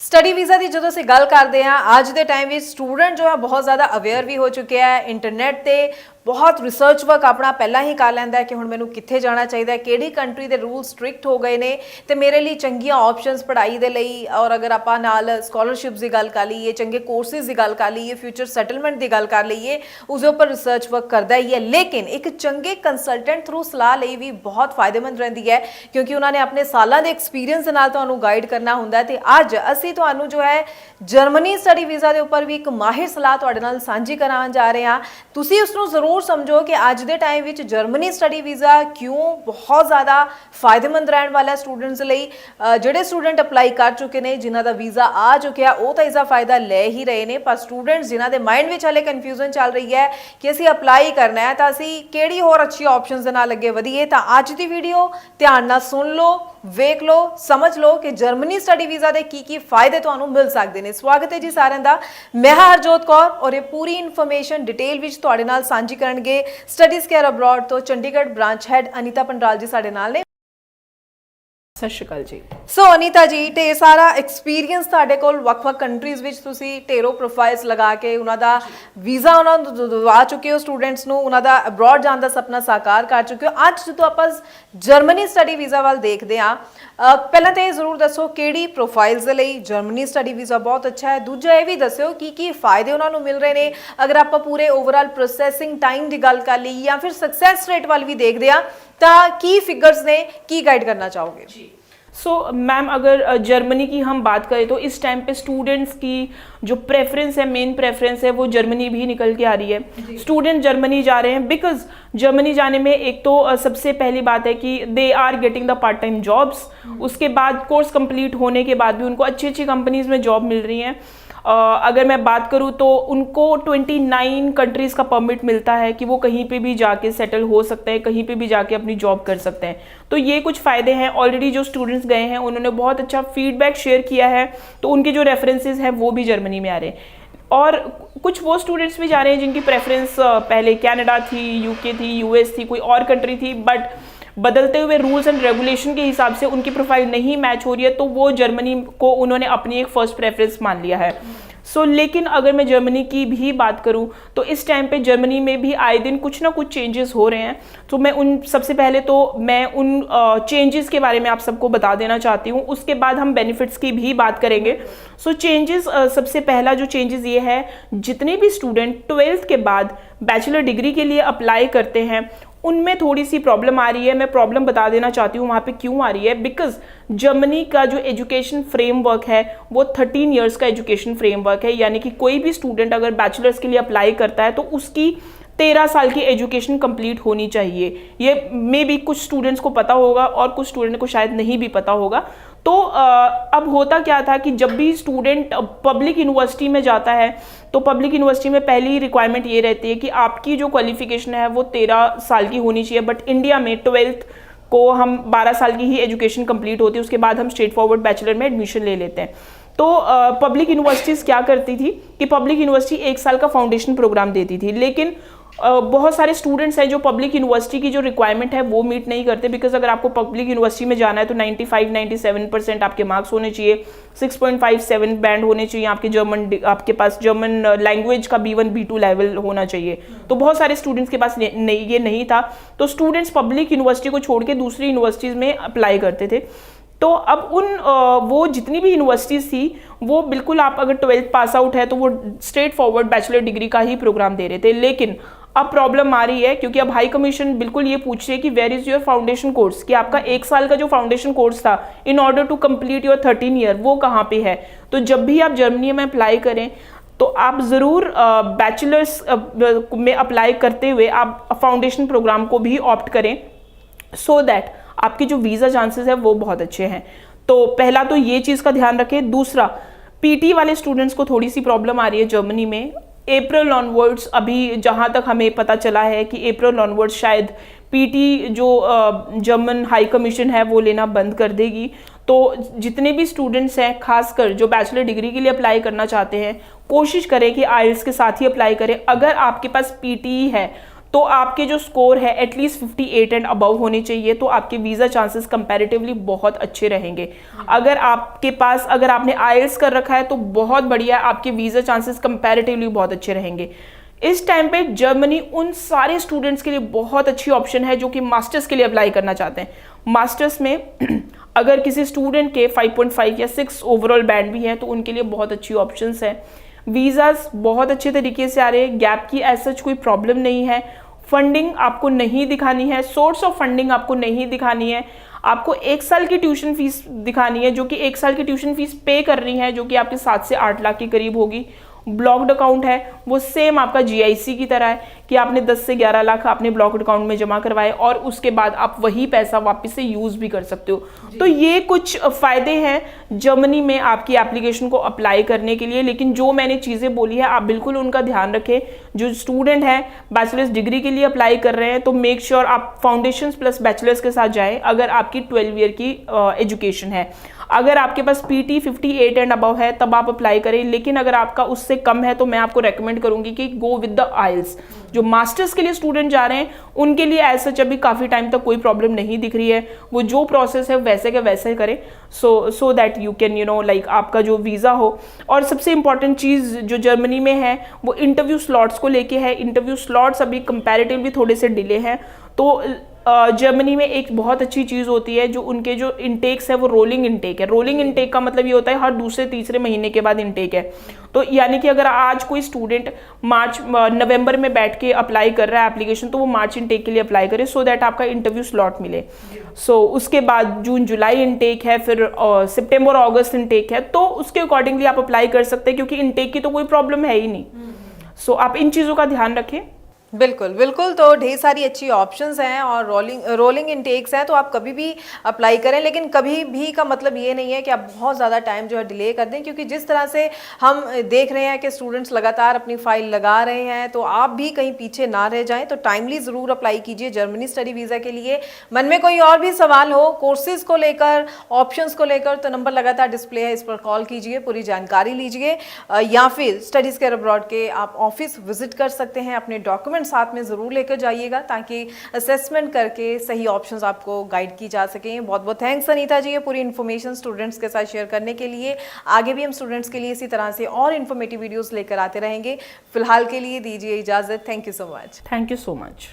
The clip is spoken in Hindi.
ਸਟੱਡੀ ਵੀਜ਼ਾ ਦੀ ਜਦੋਂ ਅਸੀਂ ਗੱਲ ਕਰਦੇ ਹਾਂ ਅੱਜ ਦੇ ਟਾਈਮ ਵਿੱਚ ਸਟੂਡੈਂਟ ਜੋ ਹੈ ਬਹੁਤ ਜ਼ਿਆਦਾ ਅਵੇਅਰ ਵੀ ਹੋ ਚੁੱਕੇ ਹੈ। ਇੰਟਰਨੈਟ ਤੇ ਬਹੁਤ ਰਿਸਰਚ ਵਰਕ ਆਪਣਾ ਪਹਿਲਾਂ ਹੀ ਕਰ ਲੈਂਦਾ ਹੈ ਕਿ ਹੁਣ ਮੈਨੂੰ ਕਿੱਥੇ ਜਾਣਾ ਚਾਹੀਦਾ ਹੈ, ਕਿਹੜੀ ਕੰਟਰੀ ਦੇ ਰੂਲ ਸਟ੍ਰਿਕਟ ਹੋ ਗਏ ਨੇ ਤੇ ਮੇਰੇ ਲਈ ਚੰਗੀਆਂ ਆਪਸ਼ਨਸ ਪੜ੍ਹਾਈ ਦੇ ਲਈ। ਔਰ ਅਗਰ ਆਪਾਂ ਨਾਲ ਸਕਾਲਰਸ਼ਿਪਸ ਦੀ ਗੱਲ ਕਰ ਲਈਏ, ਚੰਗੇ ਕੋਰਸਿਸ ਦੀ ਗੱਲ ਕਰ ਲਈਏ, ਫਿਊਚਰ ਸੈਟਲਮੈਂਟ ਦੀ ਗੱਲ ਕਰ ਲਈਏ, ਉਸਦੇ ਉੱਪਰ ਰਿਸਰਚ ਵਰਕ ਕਰਦਾ ਹੀ ਹੈ। ਲੇਕਿਨ ਇੱਕ ਚੰਗੇ ਕੰਸਲਟੈਂਟ ਥਰੂ ਸਲਾਹ ਲਈ ਵੀ ਬਹੁਤ ਫਾਇਦੇਮੰਦ ਰਹਿੰਦੀ ਹੈ ਕਿਉਂਕਿ ਉਹਨਾਂ ਨੇ ਆਪਣੇ ਸਾਲਾਂ ਦੇ ਐਕਸਪੀਰੀਅੰਸ ਦੇ ਨਾਲ ਤੁਹਾਨੂੰ ਗਾਈਡ ਕਰਨਾ ਹੁੰਦਾ ਹੈ। ਤੇ ਅੱਜ ਅਸੀਂ ਤੁਹਾਨੂੰ ਜੋ ਹੈ ਜਰਮਨੀ ਸਟੱਡੀ ਵੀਜ਼ਾ ਦੇ ਉੱਪਰ ਵੀ ਇੱਕ ਮਾਹਿਰ ਸਲਾਹ ਤੁਹਾਡੇ ਨਾਲ ਸਾਂਝੀ ਕਰਾਉਣ ਜਾ ਰਹੇ ਹਾਂ। ਤੁਸੀਂ ਉਸ ਨੂੰ ਜ਼ਰੂਰ ਸਮਝੋ ਕਿ ਅੱਜ ਦੇ ਟਾਈਮ ਵਿੱਚ ਜਰਮਨੀ ਸਟੱਡੀ ਵੀਜ਼ਾ ਕਿਉਂ ਬਹੁਤ ਜ਼ਿਆਦਾ ਫਾਇਦੇਮੰਦ ਰਹਿਣ ਵਾਲਾ ਸਟੂਡੈਂਟਸ ਲਈ। ਜਿਹੜੇ ਸਟੂਡੈਂਟ ਅਪਲਾਈ ਕਰ ਚੁੱਕੇ ਨੇ, ਜਿਨ੍ਹਾਂ ਦਾ ਵੀਜ਼ਾ ਆ ਚੁੱਕਿਆ, ਉਹ ਤਾਂ ਇਸਦਾ ਫਾਇਦਾ ਲੈ ਹੀ ਰਹੇ ਨੇ, ਪਰ ਸਟੂਡੈਂਟਸ ਜਿਨ੍ਹਾਂ ਦੇ ਮਾਈਂਡ ਵਿੱਚ ਹਾਲੇ ਕਨਫਿਊਜ਼ਨ ਚੱਲ ਰਹੀ ਹੈ ਕਿ ਅਸੀਂ ਅਪਲਾਈ ਕਰਨਾ ਹੈ ਤਾਂ ਅਸੀਂ ਕਿਹੜੀ ਹੋਰ ਅੱਛੀ ਆਪਸ਼ਨਸ ਦੇ ਨਾਲ ਅੱਗੇ ਵਧੀਏ, ਤਾਂ ਅੱਜ ਦੀ ਵੀਡੀਓ ਧਿਆਨ ਨਾਲ ਸੁਣ ਲਓ, ਵੇਖ ਲਓ, ਸਮਝ ਲਓ ਕਿ ਜਰਮਨੀ ਸਟੱਡੀ ਵੀਜ਼ਾ ਦੇ ਕੀ ਫਾਇਦੇ ਤੁਹਾਨੂੰ ਮਿਲ ਸਕਦੇ ਨੇ। ਸਵਾਗਤ ਹੈ ਜੀ ਸਾਰਿਆਂ ਦਾ, ਮੈਂ ਹਾਂ ਹਰਜੋਤ ਕੌਰ ਔਰ ਇਹ ਪੂਰੀ ਇਨਫੋਰਮੇਸ਼ਨ ਡਿਟੇਲ ਵਿੱਚ ਤੁਹਾਡੇ ਨਾਲ ਸਾਂਝੀ ਕਰਨਗੇ ਸਟੱਡੀਜ਼ ਕੇਅਰ ਅਬਰੋਡ ਤੋਂ ਚੰਡੀਗੜ੍ਹ ਬ੍ਰਾਂਚ ਹੈਡ ਅਨੀਤਾ ਪੰਡਰਾਲ ਜੀ ਸਾਡੇ ਨਾਲ ਨੇ। ਸਤਿ ਸ਼੍ਰੀ ਅਕਾਲ ਜੀ। ਸੋ ਅਨੀਤਾ ਜੀ, ਢੇਰ ਸਾਰਾ ਐਕਸਪੀਰੀਅੰਸ ਤੁਹਾਡੇ ਕੋਲ ਵੱਖ-ਵੱਖ ਕੰਟਰੀਜ਼ ਵਿੱਚ ਤੁਸੀਂ ਢੇਰੋਂ ਪ੍ਰੋਫਾਈਲਸ ਲਗਾ ਕੇ ਉਹਨਾਂ ਦਾ ਵੀਜ਼ਾ ਉਹਨਾਂ ਨੂੰ ਦਿਵਾ ਚੁੱਕੇ ਹੋ, ਸਟੂਡੈਂਟਸ ਨੂੰ ਉਹਨਾਂ ਦਾ ਅਬਰੋਡ ਜਾਣ ਦਾ ਸੁਪਨਾ ਸਾਕਾਰ ਕਰ ਚੁੱਕੇ ਹੋ। ਅੱਜ ਜਦੋਂ ਆਪਾਂ ਜਰਮਨੀ ਸਟੱਡੀ ਵੀਜ਼ਾ ਵੱਲ ਦੇਖਦੇ ਹਾਂ, ਪਹਿਲਾਂ ਤਾਂ ਇਹ ਜ਼ਰੂਰ ਦੱਸੋ ਕਿਹੜੀ ਪ੍ਰੋਫਾਈਲਸ ਦੇ ਲਈ ਜਰਮਨੀ ਸਟੱਡੀ ਵੀਜ਼ਾ ਬਹੁਤ ਅੱਛਾ ਹੈ। ਦੂਜਾ ਇਹ ਵੀ ਦੱਸਿਓ ਕੀ ਫਾਇਦੇ ਉਹਨਾਂ ਨੂੰ ਮਿਲ ਰਹੇ ਨੇ। ਅਗਰ ਆਪਾਂ ਪੂਰੇ ਓਵਰਆਲ ਪ੍ਰੋਸੈਸਿੰਗ ਟਾਈਮ ਦੀ ਗੱਲ ਕਰ ਲਈ ਜਾਂ ਫਿਰ ਸਕਸੈਸ ਰੇਟ ਵੱਲ ਵੀ ਦੇਖਦੇ ਹਾਂ ਤਾਂ ਕੀ फिगर्स ने, की गाइड करना चाहोगे? सो मैम, अगर जर्मनी की हम बात करें तो इस टाइम पे स्टूडेंट्स की जो प्रेफरेंस है, मेन प्रेफरेंस है, वो जर्मनी भी निकल के आ रही है। स्टूडेंट जर्मनी जा रहे हैं बिकॉज जर्मनी जाने में एक तो सबसे पहली बात है कि they are getting the part time jobs. उसके बाद कोर्स कंप्लीट होने के बाद भी उनको अच्छी अच्छी कंपनीज में जॉब मिल रही हैं। अगर मैं बात करूँ तो उनको 29 कंट्रीज़ का परमिट मिलता है कि वो कहीं पे भी जाके सेटल हो सकते हैं, कहीं पे भी जाके अपनी जॉब कर सकते हैं। तो ये कुछ फ़ायदे हैं। ऑलरेडी जो स्टूडेंट्स गए हैं उन्होंने बहुत अच्छा फीडबैक शेयर किया है, तो उनके जो रेफरेंसेस हैं वो भी जर्मनी में आ रहे हैं। और कुछ वो स्टूडेंट्स भी जा रहे हैं जिनकी प्रेफरेंस पहले कनाडा थी, यूके थी, यूएस थी, कोई और कंट्री थी, बट बदलते हुए रूल्स एंड रेगुलेशन के हिसाब से उनकी प्रोफाइल नहीं मैच हो रही है, तो वो जर्मनी को उन्होंने अपनी एक फ़र्स्ट प्रेफरेंस मान लिया है। लेकिन अगर मैं जर्मनी की भी बात करूं तो इस टाइम पे जर्मनी में भी आए दिन कुछ ना कुछ चेंजेस हो रहे हैं। तो मैं सबसे पहले तो मैं उन चेंजेस के बारे में आप सबको बता देना चाहती हूं, उसके बाद हम बेनिफिट्स की भी बात करेंगे। चेंजेस, सबसे पहला जो चेंजेस ये है, जितने भी स्टूडेंट 12th के बाद बैचलर डिग्री के लिए अप्लाई करते हैं उनमें थोड़ी सी प्रॉब्लम आ रही है। मैं प्रॉब्लम बता देना चाहती हूँ वहाँ पे क्यों आ रही है। बिकॉज जर्मनी का जो एजुकेशन फ्रेमवर्क है वो 13 इयर्स का एजुकेशन फ्रेमवर्क है, यानी कि कोई भी स्टूडेंट अगर बैचलर्स के लिए अप्लाई करता है तो उसकी 13 साल की एजुकेशन कंप्लीट होनी चाहिए। ये मे बी कुछ स्टूडेंट्स को पता होगा और कुछ स्टूडेंट को शायद नहीं भी पता होगा। तो अब होता क्या था कि जब भी स्टूडेंट पब्लिक यूनिवर्सिटी में जाता है तो पब्लिक यूनिवर्सिटी में पहली रिक्वायरमेंट ये रहती है कि आपकी जो क्वालिफिकेशन है वो 13 साल की होनी चाहिए। बट इंडिया में 12th को हम 12 साल की ही एजुकेशन कंप्लीट होती है, उसके बाद हम स्ट्रेट फॉरवर्ड बैचलर में एडमिशन ले लेते हैं। तो पब्लिक यूनिवर्सिटीज़ क्या करती थी कि पब्लिक यूनिवर्सिटी 1 साल का फाउंडेशन प्रोग्राम देती थी, लेकिन बहुत सारे स्टूडेंट्स हैं जो पब्लिक यूनिवर्सिटी की जो रिक्वायरमेंट है वो मीट नहीं करते। बिकॉज अगर आपको पब्लिक यूनिवर्सिटी में जाना है तो 95-97% आपके मार्क्स होने चाहिए, 6.57 बैंड होने चाहिए, आपके पास जर्मन लैंग्वेज का B1 B2 लेवल होना चाहिए। तो बहुत सारे स्टूडेंट्स के पास ये नहीं था, तो स्टूडेंट्स पब्लिक यूनिवर्सिटी को छोड़ के दूसरी यूनिवर्सिटीज़ में अप्लाई करते थे। तो अब वो जितनी भी यूनिवर्सिटीज़ थी वो बिल्कुल, आप अगर 12th पास आउट है तो वो स्ट्रेट फॉरवर्ड बैचलर डिग्री का ही प्रोग्राम दे रहे थे। लेकिन अब प्रॉब्लम आ रही है क्योंकि अब हाई कमीशन बिल्कुल ये पूछ रही है कि where is your foundation course, कि आपका 1 साल का जो फाउंडेशन कोर्स था in order to complete your 13 year वो कहाँ पे है। तो जब भी आप जर्मनी में अप्लाई करें तो आप ज़रूर बैचलर्स में अप्लाई करते हुए आप फाउंडेशन प्रोग्राम को भी ऑप्ट करें, सो दैट आपके जो वीज़ा चांसेस है वो बहुत अच्छे हैं। तो पहला तो ये चीज़ का ध्यान रखें। दूसरा, पीटी वाले स्टूडेंट्स को थोड़ी सी प्रॉब्लम आ रही है जर्मनी में। अप्रैल ऑनवर्ड्स, अभी जहाँ तक हमें पता चला है कि अप्रैल ऑनवर्ड्स शायद पीटी जो जर्मन हाई कमीशन है वो लेना बंद कर देगी। तो जितने भी स्टूडेंट्स हैं, खासकर जो बैचलर डिग्री के लिए अप्लाई करना चाहते हैं, कोशिश करें कि आइल्स के साथ ही अप्लाई करें। अगर आपके पास पीटी है तो आपके जो स्कोर है एटलीस्ट 58 एंड अबव होने चाहिए, तो आपके वीज़ा चांसेस कंपैरेटिवली बहुत अच्छे रहेंगे। अगर आपने आईएलटीएस कर रखा है तो बहुत बढ़िया, आपके वीज़ा चांसेस कंपैरेटिवली बहुत अच्छे रहेंगे। इस टाइम पे जर्मनी उन सारे स्टूडेंट्स के लिए बहुत अच्छी ऑप्शन है जो कि मास्टर्स के लिए अप्लाई करना चाहते हैं। मास्टर्स में अगर किसी स्टूडेंट के 5.5 या 6 ओवरऑल बैंड भी हैं तो उनके लिए बहुत अच्छी ऑप्शंस हैं। वीज़ाज बहुत अच्छे तरीके से आ रहे हैं, गैप की एज सच कोई प्रॉब्लम नहीं है। फंडिंग आपको नहीं दिखानी है, सोर्स ऑफ फंडिंग आपको नहीं दिखानी है। आपको 1 साल की ट्यूशन फीस दिखानी है, जो कि 1 साल की ट्यूशन फीस पे करनी है, जो कि आपके 7 से 8 लाख के करीब होगी। ब्लॉक्ड अकाउंट है वो सेम आपका जीआईसी की तरह है कि आपने 10 से 11 लाख आपने ब्लॉक्ड अकाउंट में जमा करवाए और उसके बाद आप वही पैसा वापस से यूज भी कर सकते हो। तो ये कुछ फायदे हैं जर्मनी में आपकी एप्लीकेशन को अप्लाई करने के लिए। लेकिन जो मैंने चीज़ें बोली है आप बिल्कुल उनका ध्यान रखें। जो स्टूडेंट है बैचलर्स डिग्री के लिए अप्लाई कर रहे हैं तो मेक श्योर आप फाउंडेशन प्लस बैचलर्स के साथ जाएं अगर आपकी 12 ईयर की एजुकेशन है। अगर आपके पास पीटी 58 एंड अबव है तब आप अप्लाई करें, लेकिन अगर आपका उससे कम है तो मैं आपको रेकमेंड करूंगी कि गो विद द आइल्स। जो मास्टर्स के लिए स्टूडेंट जा रहे हैं उनके लिए एज सच अभी काफ़ी टाइम तक कोई प्रॉब्लम नहीं दिख रही है, वो जो प्रोसेस है वैसे के वैसे करें so that you can like आपका जो वीज़ा हो। और सबसे इंपॉर्टेंट चीज़ जो जर्मनी में है वो इंटरव्यू स्लॉट्स को लेके है। इंटरव्यू स्लॉट्स अभी कंपैरेटिवली थोड़े से डिले हैं। तो जर्मनी में एक बहुत अच्छी चीज़ होती है, जो उनके जो इनटेक्स है वो रोलिंग इनटेक है। रोलिंग इनटेक का मतलब ये होता है हर दूसरे तीसरे महीने के बाद इनटेक है। तो यानी कि अगर आज कोई स्टूडेंट नवंबर में बैठ के अप्लाई कर रहा है एप्लीकेशन, तो वो मार्च इनटेक के लिए अप्लाई करे सो दैट आपका इंटरव्यू स्लॉट मिले। उसके बाद जून जुलाई इनटेक है, फिर सितंबर अगस्त इनटेक है, तो उसके अकॉर्डिंगली आप अप्लाई कर सकते हैं क्योंकि इनटेक की तो कोई प्रॉब्लम है ही नहीं। आप इन चीज़ों का ध्यान रखें। बिल्कुल बिल्कुल। तो ढेर सारी अच्छी ऑप्शंस हैं और रोलिंग इनटेक्स हैं, तो आप कभी भी अप्लाई करें। लेकिन कभी भी का मतलब ये नहीं है कि आप बहुत ज़्यादा टाइम जो है डिले कर दें, क्योंकि जिस तरह से हम देख रहे हैं कि स्टूडेंट्स लगातार अपनी फाइल लगा रहे हैं, तो आप भी कहीं पीछे ना रह जाएं। तो टाइमली ज़रूर अप्लाई कीजिए जर्मनी स्टडी वीज़ा के लिए। मन में कोई और भी सवाल हो कोर्सेज को लेकर, ऑप्शंस को लेकर, तो नंबर लगातार डिस्प्ले है, इस पर कॉल कीजिए, पूरी जानकारी लीजिए। या फिर स्टडीज़ केयर अब्रॉड के आप ऑफिस विजिट कर सकते हैं। अपने डॉक्यूमेंट साथ में ज़रूर लेकर जाइएगा ताकि असेसमेंट करके सही ऑप्शंस आपको गाइड की जा सकें। बहुत बहुत थैंक्स अनीता जी, ये पूरी इन्फॉर्मेशन स्टूडेंट्स के साथ शेयर करने के लिए। आगे भी हम स्टूडेंट्स के लिए इसी तरह से और इन्फॉर्मेटिव वीडियोस लेकर आते रहेंगे। फिलहाल के लिए दीजिए इजाज़त। Thank you so much. Thank you so much.